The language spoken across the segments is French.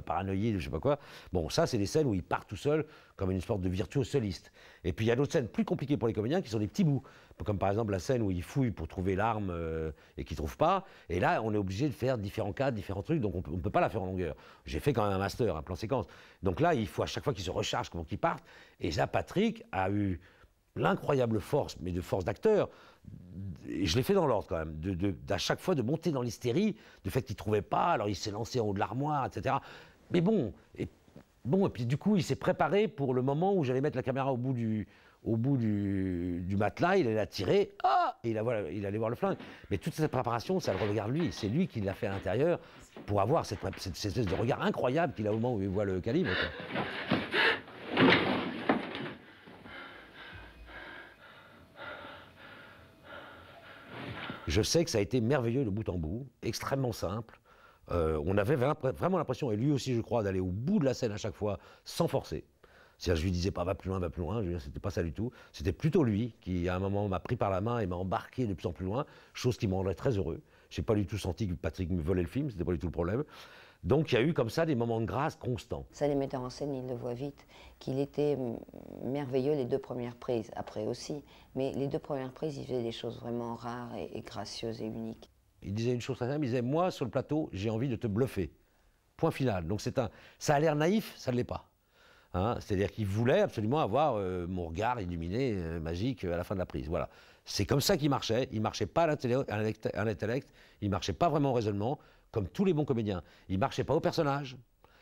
paranoïde, je sais pas quoi. Bon, ça, c'est des scènes où il part tout seul, comme une sorte de virtuose soliste. Et puis, il y a d'autres scènes plus compliquées pour les comédiens qui sont des petits bouts. Comme par exemple la scène où il fouille pour trouver l'arme et qu'il ne trouve pas. Et là, on est obligé de faire différents cadres, différents trucs, donc on ne peut pas la faire en longueur. J'ai fait quand même un master, un plan séquence. Donc là, il faut à chaque fois qu'il se recharge, comment qu'il parte. Et là, Patrick a eu l'incroyable force, mais de force d'acteur, et je l'ai fait dans l'ordre quand même, d'à chaque fois de monter dans l'hystérie, du fait qu'il ne trouvait pas, alors il s'est lancé en haut de l'armoire, etc. Mais bon, et puis du coup, il s'est préparé pour le moment où j'allais mettre la caméra au bout du matelas, il allait la tirer, et il allait voir le flingue. Mais toute cette préparation, ça le regarde lui, c'est lui qui l'a fait à l'intérieur pour avoir cette espèce de regard incroyable qu'il a au moment où il voit le calibre, quoi. Je sais que ça a été merveilleux de bout en bout, extrêmement simple. On avait vraiment l'impression, et lui aussi je crois, d'aller au bout de la scène à chaque fois, sans forcer. C'est-à-dire, je lui disais pas va plus loin, c'était pas ça du tout. C'était plutôt lui qui, à un moment, m'a pris par la main et m'a embarqué de plus en plus loin, chose qui me rendrait très heureux. J'ai pas du tout senti que Patrick me volait le film, c'était pas du tout le problème. Donc il y a eu comme ça des moments de grâce constants. Ça, les metteurs en scène, ils le voient vite, qu'il était merveilleux les 2 premières prises, après aussi. Mais les 2 premières prises, il faisait des choses vraiment rares et gracieuses et uniques. Il disait une chose très simple, il disait « Moi, sur le plateau, j'ai envie de te bluffer. » Point final. Donc ça a l'air naïf, ça ne l'est pas. Hein, c'est-à-dire qu'il voulait absolument avoir mon regard illuminé, magique, à la fin de la prise. Voilà. C'est comme ça qu'il marchait. Il ne marchait pas à l'intellect, il ne marchait pas vraiment au raisonnement, comme tous les bons comédiens. Il ne marchait pas au personnage,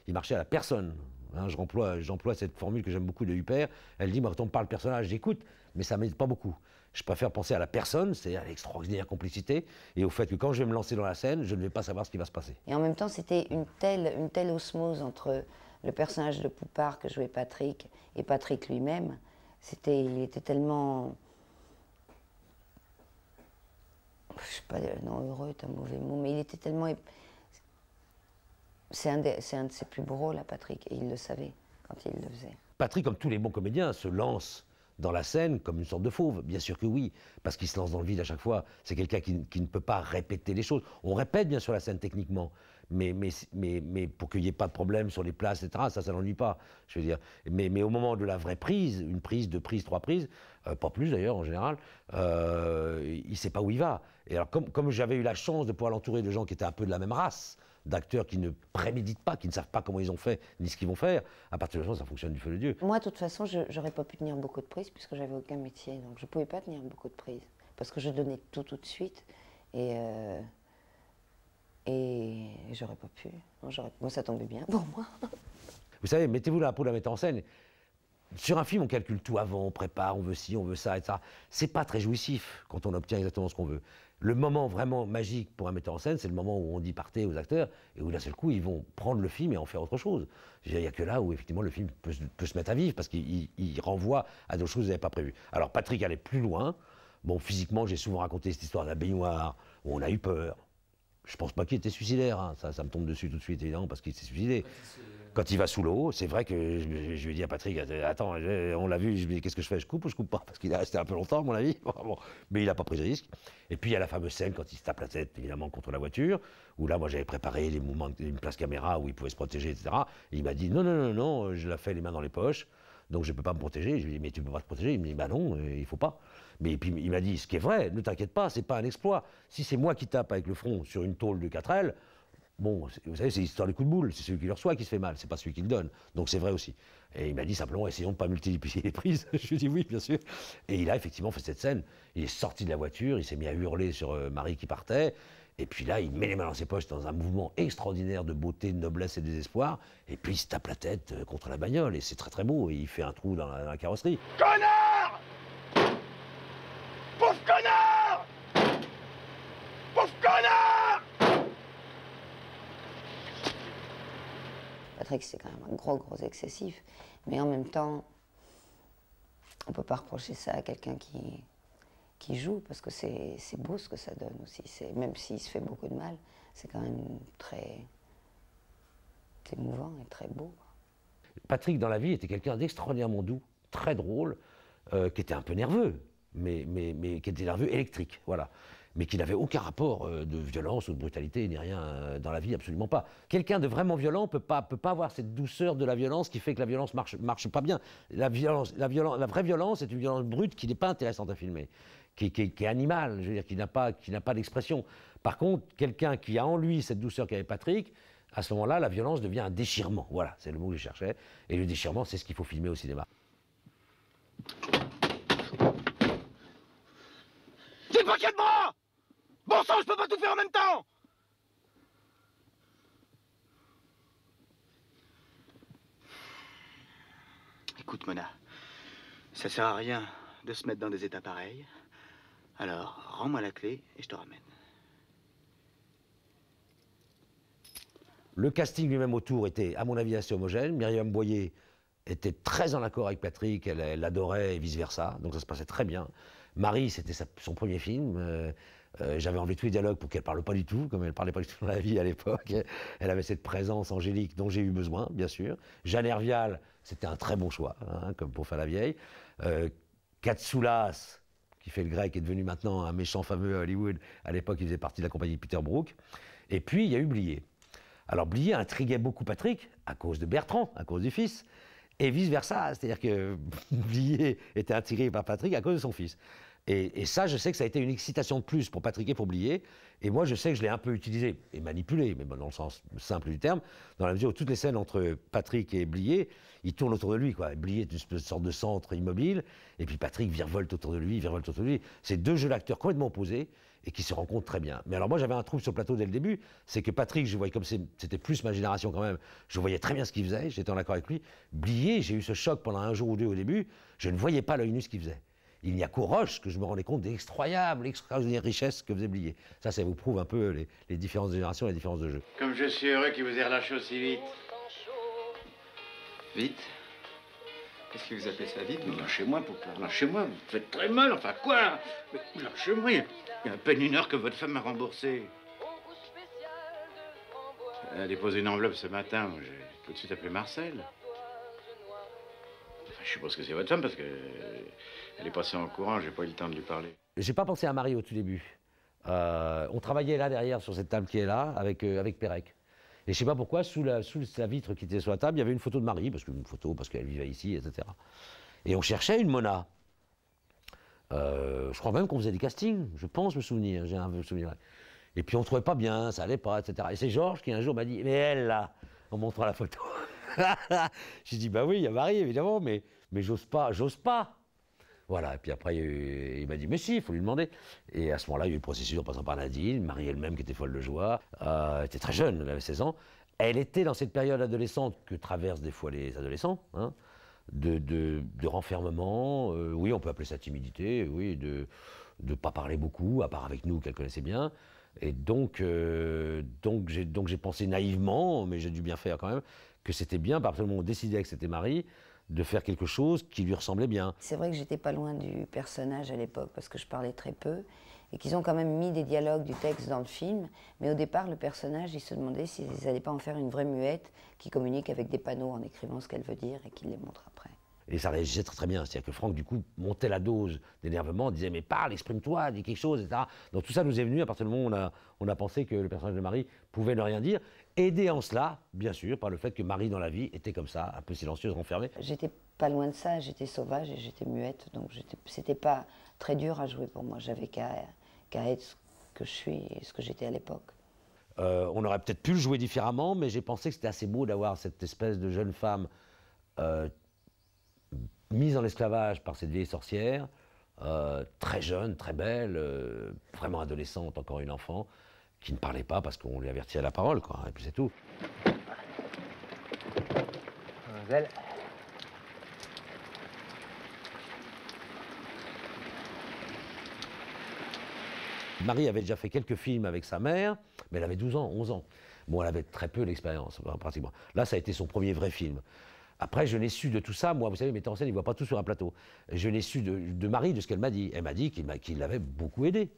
il marchait à la personne. Hein, j'emploie cette formule que j'aime beaucoup de Huppert. Elle dit, moi, quand on me parle personnage, j'écoute, mais ça ne m'aide pas beaucoup. Je préfère penser à la personne, c'est-à-dire à l'extraordinaire complicité, et au fait que quand je vais me lancer dans la scène, je ne vais pas savoir ce qui va se passer. Et en même temps, c'était une telle osmose entre le personnage de Poupart que jouait Patrick et Patrick lui-même. Il était tellement... Je sais pas, non, heureux est un mauvais mot, mais il était tellement... C'est un de ses plus beaux rôles à Patrick, et il le savait quand il le faisait. Patrick, comme tous les bons comédiens, se lance dans la scène comme une sorte de fauve. Bien sûr que oui, parce qu'il se lance dans le vide à chaque fois. C'est quelqu'un qui ne peut pas répéter les choses. On répète bien sûr la scène techniquement, mais pour qu'il n'y ait pas de problème sur les places, etc., ça n'ennuie pas, je veux dire. Mais au moment de la vraie prise, une prise, 2 prises, 3 prises, pas plus d'ailleurs en général, il ne sait pas où il va. Et alors comme j'avais eu la chance de pouvoir l'entourer de gens qui étaient un peu de la même race, d'acteurs qui ne préméditent pas, qui ne savent pas comment ils ont fait, ni ce qu'ils vont faire, à partir de ce moment, ça fonctionne du feu de Dieu. Moi, de toute façon, je n'aurais pas pu tenir beaucoup de prises puisque j'avais aucun métier, donc je ne pouvais pas tenir beaucoup de prises. Parce que je donnais tout de suite, et j'aurais pas pu. Moi, ça tombait bien pour moi. Vous savez, mettez-vous dans la peau d'un metteur en scène. Sur un film, on calcule tout avant, on prépare, on veut ci, on veut ça, etc. C'est pas très jouissif quand on obtient exactement ce qu'on veut. Le moment vraiment magique pour un metteur en scène, c'est le moment où on dit partez aux acteurs et où d'un seul coup, ils vont prendre le film et en faire autre chose. Il n'y a que là où effectivement le film peut se mettre à vivre parce qu'il renvoie à d'autres choses que vous n'avez pas prévues. Alors Patrick allait plus loin. Bon, physiquement, j'ai souvent raconté cette histoire d'un baignoire où on a eu peur. Je pense pas qu'il était suicidaire, hein. Ça me tombe dessus tout de suite, évidemment, parce qu'il s'est suicidé. Quand il va sous l'eau, c'est vrai que je lui ai dit à Patrick, attends, on l'a vu, je lui ai dit, qu'est-ce que je fais, je coupe ou je coupe pas? Parce qu'il est resté un peu longtemps, à mon avis. Bon, mais il n'a pas pris de risque. Et puis il y a la fameuse scène quand il se tape la tête, évidemment, contre la voiture, où là, moi, j'avais préparé les mouvements, une place caméra où il pouvait se protéger, etc. Et il m'a dit, non, je la fais les mains dans les poches, donc je ne peux pas me protéger. Je lui ai dit, mais tu ne peux pas te protéger? Il me dit, bah non, il ne faut pas. Mais puis il m'a dit, ce qui est vrai, ne t'inquiète pas, c'est pas un exploit. Si c'est moi qui tape avec le front sur une tôle de 4L, bon, vous savez, c'est l'histoire du coup de boule, c'est celui qui le reçoit qui se fait mal, c'est pas celui qui le donne. Donc c'est vrai aussi. Et il m'a dit simplement, essayons de ne pas multiplier les prises. Je lui ai dit oui, bien sûr. Et il a effectivement fait cette scène. Il est sorti de la voiture, il s'est mis à hurler sur Marie qui partait. Et puis là, il met les mains dans ses poches dans un mouvement extraordinaire de beauté, de noblesse et de désespoir. Et puis il se tape la tête contre la bagnole. Et c'est très très beau. Et il fait un trou dans la carrosserie. Connard! Pauvre connard! Pauvre connard! Patrick, c'est quand même un gros excessif. Mais en même temps, on ne peut pas reprocher ça à quelqu'un qui joue, parce que c'est beau ce que ça donne aussi. Même s'il se fait beaucoup de mal, c'est quand même très émouvant et très beau. Patrick, dans la vie, était quelqu'un d'extraordinairement doux, très drôle, qui était un peu nerveux, mais qui était nerveux électrique, voilà. mais qui n'avait aucun rapport de violence ou de brutalité, ni rien dans la vie, absolument pas. Quelqu'un de vraiment violent ne peut pas avoir cette douceur de la violence qui fait que la violence marche pas bien. La vraie violence, c'est une violence brute qui n'est pas intéressante à filmer, qui est animale, je veux dire, qui n'a pas d'expression. Par contre, quelqu'un qui a en lui cette douceur qu'avait Patrick, à ce moment-là, la violence devient un déchirement. Voilà, c'est le mot que je cherchais. Et le déchirement, c'est ce qu'il faut filmer au cinéma. J'ai pas quatre bras! Bon sang, je peux pas tout faire en même temps! Écoute, Mona, ça sert à rien de se mettre dans des états pareils. Alors, rends-moi la clé et je te ramène. Le casting lui-même autour était, à mon avis, assez homogène. Myriam Boyer était très en accord avec Patrick, elle l'adorait et vice-versa, donc ça se passait très bien. Marie, c'était son premier film. J'avais enlevé tous les dialogues pour qu'elle ne parle pas du tout, comme elle ne parlait pas du tout dans la vie à l'époque. Elle avait cette présence angélique dont j'ai eu besoin, bien sûr. Jeanne Hervial, c'était un très bon choix, hein, comme pour faire la vieille. Katsoulas, qui fait le grec, est devenu maintenant un méchant fameux à Hollywood. À l'époque, il faisait partie de la compagnie Peter Brook. Et puis, il y a eu Blier. Alors, Blier intriguait beaucoup Patrick, à cause de Bertrand, à cause du fils, et vice-versa. C'est-à-dire que Blier était intrigué par Patrick à cause de son fils. Et ça, je sais que ça a été une excitation de plus pour Patrick et pour Blier. Et moi, je sais que je l'ai un peu utilisé et manipulé, mais dans le sens simple du terme, dans la mesure où toutes les scènes entre Patrick et Blier, ils tournent autour de lui, quoi. Blier est une sorte de centre immobile, et puis Patrick virevolte autour de lui, virevolte autour de lui. C'est deux jeux d'acteurs complètement opposés et qui se rencontrent très bien. Mais alors moi, j'avais un trouble sur le plateau dès le début, c'est que Patrick, je voyais comme c'était plus ma génération quand même, je voyais très bien ce qu'il faisait, j'étais en accord avec lui. Blier, j'ai eu ce choc pendant un jour ou deux au début, je ne voyais pas l'œil nu ce qu'il faisait. Il n'y a qu'au Roche que je me rendais compte des extraordinaires richesses que faisait Blier. Ça vous prouve un peu les différences de génération et les différences de jeu. Comme je suis heureux qu'il vous ait relâché aussi vite. Vite? Qu'est-ce que vous appelez ça vite? Lâchez-moi, pourquoi? Lâchez-moi, vous faites très mal, enfin quoi? Mais lâchez-moi, il y a à peine 1 heure que votre femme m'a remboursé. Elle a déposé une enveloppe ce matin, j'ai tout de suite appelé Marcel. Enfin, je suppose que c'est votre femme parce que elle est passée en courant, j'ai pas eu le temps de lui parler. J'ai pas pensé à Marie au tout début. On travaillait là derrière sur cette table qui est là avec Pérec. Et je sais pas pourquoi, sous la vitre qui était sur la table, il y avait une photo de Marie, parce qu'elle vivait ici, etc. Et on cherchait une Mona. Je crois même qu'on faisait des castings, je pense me souvenir, j'ai un souvenir. Et puis on trouvait pas bien, ça allait pas, etc. Et c'est Georges qui un jour m'a dit, mais elle là, en montrant la photo. J'ai dit, bah oui, il y a Marie évidemment, mais j'ose pas. Voilà, et puis après, il m'a dit, mais si, il faut lui demander. Et à ce moment-là, il y a eu une procédure passant par Nadine, Marie elle-même qui était folle de joie. Elle était très jeune, elle avait 16 ans. Elle était dans cette période adolescente que traversent des fois les adolescents, hein, de renfermement, oui, on peut appeler ça timidité, oui, de ne pas parler beaucoup, à part avec nous qu'elle connaissait bien. Et donc j'ai pensé naïvement, mais j'ai dû bien faire quand même, que c'était bien, parce que tout le monde décidait que c'était Marie, de faire quelque chose qui lui ressemblait bien. C'est vrai que j'étais pas loin du personnage à l'époque, parce que je parlais très peu, et qu'ils ont quand même mis des dialogues du texte dans le film, mais au départ, le personnage, il se demandait s'ils n'allaient pas en faire une vraie muette qui communique avec des panneaux en écrivant ce qu'elle veut dire et qu'il les montre après. Et ça réagissait très très bien, c'est-à-dire que Franck, du coup, montait la dose d'énervement, disait « mais parle, exprime-toi, dis quelque chose », etc. Donc tout ça nous est venu à partir du moment où on a pensé que le personnage de Marie pouvait ne rien dire, aidé en cela, bien sûr, par le fait que Marie, dans la vie, était comme ça, un peu silencieuse, renfermée. J'étais pas loin de ça, j'étais sauvage et j'étais muette, donc c'était pas très dur à jouer pour moi, j'avais qu'à être ce que je suis et ce que j'étais à l'époque. On aurait peut-être pu le jouer différemment, mais j'ai pensé que c'était assez beau d'avoir cette espèce de jeune femme mise en esclavage par cette vieille sorcière, très jeune, très belle, vraiment adolescente, encore une enfant, qui ne parlait pas parce qu'on lui avertissait la parole, quoi, et puis c'est tout. Mademoiselle. Marie avait déjà fait quelques films avec sa mère, mais elle avait 12 ans, 11 ans. Bon, elle avait très peu d'expérience, pratiquement. Là, ça a été son premier vrai film. Après, je n'ai su de tout ça, moi, vous savez, les metteurs en scène, ils ne voient pas tout sur un plateau. Je n'ai su de Marie, de ce qu'elle m'a dit. Elle m'a dit qu'il l'avait beaucoup aidé,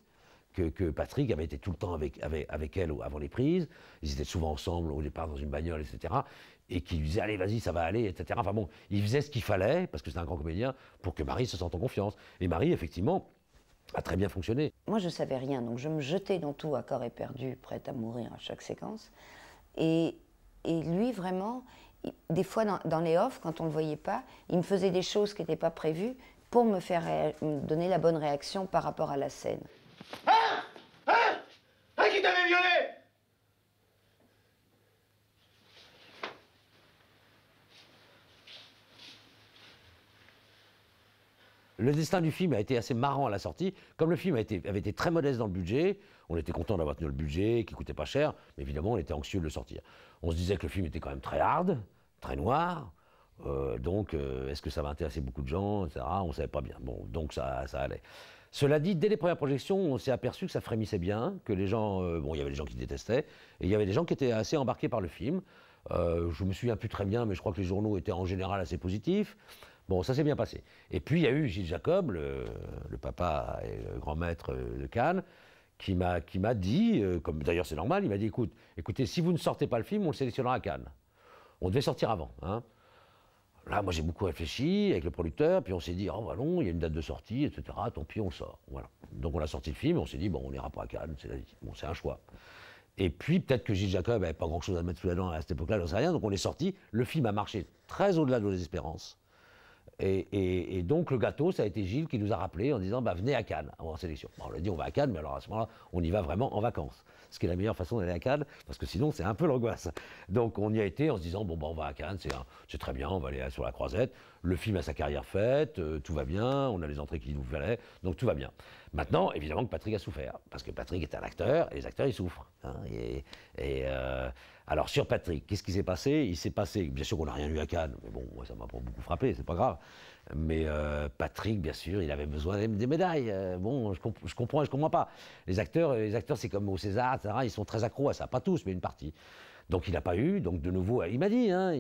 que Patrick avait été tout le temps avec elle avant les prises, ils étaient souvent ensemble au départ dans une bagnole, etc. Et qu'il lui disait, allez, vas-y, ça va aller, etc. Enfin bon, il faisait ce qu'il fallait, parce que c'est un grand comédien, pour que Marie se sente en confiance. Et Marie, effectivement, a très bien fonctionné. Moi, je ne savais rien, donc je me jetais dans tout à corps éperdu, prête à mourir à chaque séquence. Et lui, vraiment, des fois, dans les off, quand on ne le voyait pas, il me faisait des choses qui n'étaient pas prévues pour me faire me donner la bonne réaction par rapport à la scène. Qui t'avait violé? Le destin du film a été assez marrant à la sortie. Comme le film avait été très modeste dans le budget, on était content d'avoir tenu le budget, qui coûtait pas cher, mais évidemment, on était anxieux de le sortir. On se disait que le film était quand même très hard, très noir, donc est-ce que ça va intéresser beaucoup de gens, etc. On ne savait pas bien. Bon, donc ça allait. Cela dit, dès les premières projections, on s'est aperçu que ça frémissait bien, que les gens, bon, il y avait des gens qui détestaient, et il y avait des gens qui étaient assez embarqués par le film. Je me souviens plus très bien, mais je crois que les journaux étaient en général assez positifs. Bon, ça s'est bien passé. Et puis, il y a eu Gilles Jacob, le papa et le grand maître de Cannes, qui m'a dit, comme d'ailleurs c'est normal, il m'a dit, écoutez, si vous ne sortez pas le film, on le sélectionnera à Cannes. On devait sortir avant. Hein. Là, moi, j'ai beaucoup réfléchi avec le producteur, puis on s'est dit, oh, bah non, il y a une date de sortie, etc. Tant pis, on le sort. Voilà. Donc, on a sorti le film, et on s'est dit, bon, on n'ira pas à Cannes, c'est un choix. Et puis, peut-être que Gilles Jacob n'avait pas grand-chose à mettre sous la dent à cette époque-là, j'en sais rien, donc on est sorti. Le film a marché très au-delà de nos espérances. Et donc, le gâteau, ça a été Gilles qui nous a rappelé en disant, bah, venez à Cannes, en sélection. Bon, on a dit, on va à Cannes, mais alors à ce moment-là, on y va vraiment en vacances. Ce qui est la meilleure façon d'aller à Cannes, parce que sinon, c'est un peu l'angoisse. Donc, on y a été en se disant, bon, bah, on va à Cannes, c'est très bien, on va aller sur la Croisette. Le film a sa carrière faite, tout va bien, on a les entrées qu'il nous fallait, donc tout va bien. Maintenant, évidemment que Patrick a souffert, parce que Patrick est un acteur, et les acteurs, ils souffrent. Hein, alors, sur Patrick, qu'est-ce qui s'est passé? Il s'est passé, bien sûr qu'on n'a rien eu à Cannes, mais bon, moi, ça m'a pas beaucoup frappé, c'est pas grave. Mais Patrick, bien sûr, il avait besoin des médailles. Bon, je comprends et je comprends pas. Les acteurs, c'est comme au César, etc., ils sont très accros à ça, pas tous, mais une partie. Donc il n'a pas eu, donc de nouveau, il m'a dit, ah,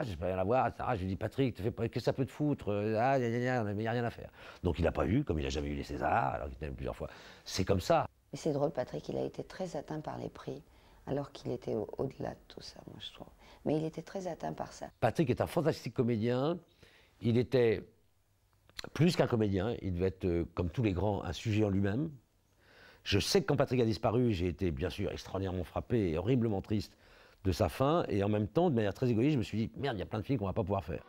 je peux rien avoir, etc. Je lui ai dit, Patrick, qu'est-ce que ça peut te foutre? Ah, il n'y a rien à faire. Donc il n'a pas eu, comme il n'a jamais eu les Césars, alors qu'il était plusieurs fois. C'est comme ça. Mais c'est drôle, Patrick, il a été très atteint par les prix, alors qu'il était au-delà de tout ça, moi je trouve. Mais il était très atteint par ça. Patrick est un fantastique comédien. Il était plus qu'un comédien, il devait être, comme tous les grands, un sujet en lui-même. Je sais que quand Patrick a disparu, j'ai été bien sûr extraordinairement frappé et horriblement triste de sa fin, et en même temps, de manière très égoïste, je me suis dit, merde, il y a plein de films qu'on ne va pas pouvoir faire.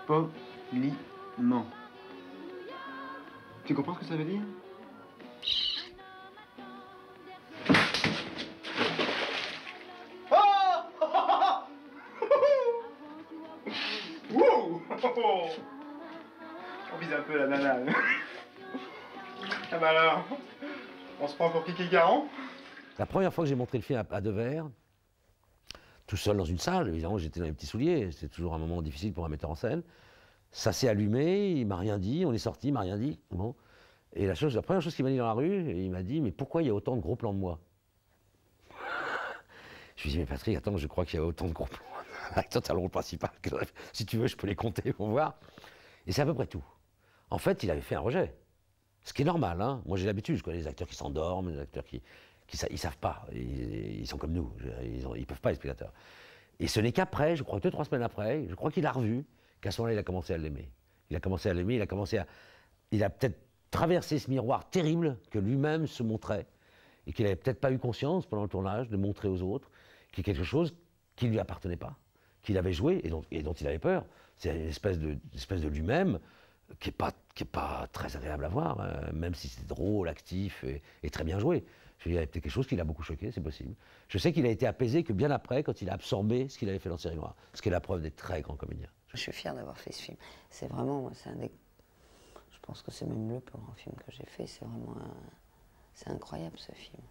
Poliment. Tu comprends ce que ça veut dire? On vise un peu la banane. Ah bah alors, on se prend pour Kiki Garon? La première fois que j'ai montré le film à Devers, tout seul dans une salle, évidemment j'étais dans les petits souliers, c'est toujours un moment difficile pour un metteur en scène. Ça s'est allumé, il m'a rien dit, on est sorti, il m'a rien dit. Bon. Et la première chose qu'il m'a dit dans la rue, il m'a dit, mais pourquoi il y a autant de gros plans de moi? Je lui ai dit, mais Patrick, attends, je crois qu'il y a autant de gros plans. Attends, t'as le rôle principal. Si tu veux, je peux les compter pour voir. Et c'est à peu près tout. En fait, il avait fait un rejet. Ce qui est normal, hein. Moi, j'ai l'habitude. Je connais des acteurs qui s'endorment, des acteurs qui ils savent pas. Ils sont comme nous. Ils peuvent pas, les spectateurs. Et ce n'est qu'après, je crois 2-3 semaines après, je crois qu'il a revu, qu'à ce moment-là, il a commencé à l'aimer. Il a commencé à l'aimer, il a peut-être traversé ce miroir terrible que lui-même se montrait et qu'il n'avait peut-être pas eu conscience pendant le tournage de montrer aux autres, qui est quelque chose qui ne lui appartenait pas, qu'il avait joué et dont il avait peur. C'est une espèce de lui-même qui est pas très agréable à voir, même si c'est drôle, actif et très bien joué. Je veux dire, il y a peut-être quelque chose qui l'a beaucoup choqué, c'est possible. Je sais qu'il a été apaisé que bien après, quand il a absorbé ce qu'il avait fait dans Série Noire, ce qui est la preuve des très grands comédiens. Je suis fière d'avoir fait ce film. C'est vraiment, je pense que c'est même le plus grand film que j'ai fait. C'est vraiment, c'est incroyable ce film.